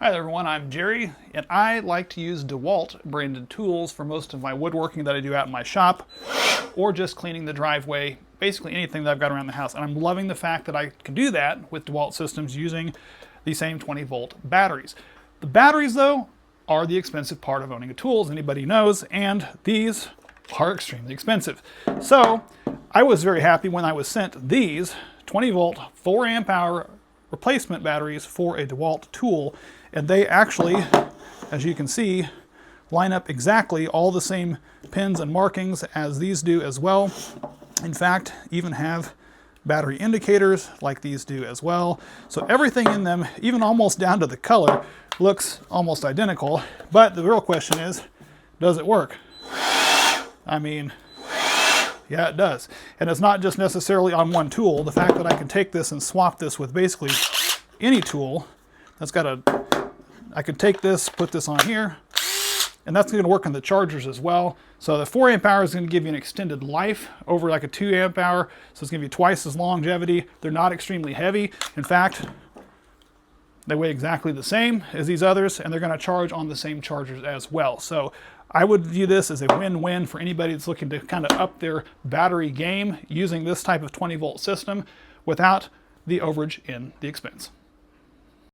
Hi there everyone, I'm Jerry, and I like to use DeWalt branded tools for most of my woodworking that I do out in my shop, or just cleaning the driveway, basically anything that I've got around the house. And I'm loving the fact that I can do that with DeWalt systems using the same 20-volt batteries. The batteries, though, are the expensive part of owning a tool, as anybody knows, and these are extremely expensive. So I was very happy when I was sent these 20-volt, 4-amp-hour replacement batteries for a DeWalt tool, and they actually, as you can see, line up exactly all the same pins and markings as these do as well. In fact, even have battery indicators like these do as well. So everything in them, even almost down to the color, looks almost identical. But the real question is, does it work? I mean, yeah, it does. And it's not just necessarily on one tool. The fact that I can take this and swap this with basically any tool that's got I could take this, put this on here, and that's going to work on the chargers as well. So the 4-amp-hour is going to give you an extended life over like a 2-amp-hour, so it's going to be twice as longevity. They're not extremely heavy. In fact, they weigh exactly the same as these others, and they're going to charge on the same chargers as well. So I would view this as a win-win for anybody that's looking to kind of up their battery game using this type of 20-volt system without the overage in the expense.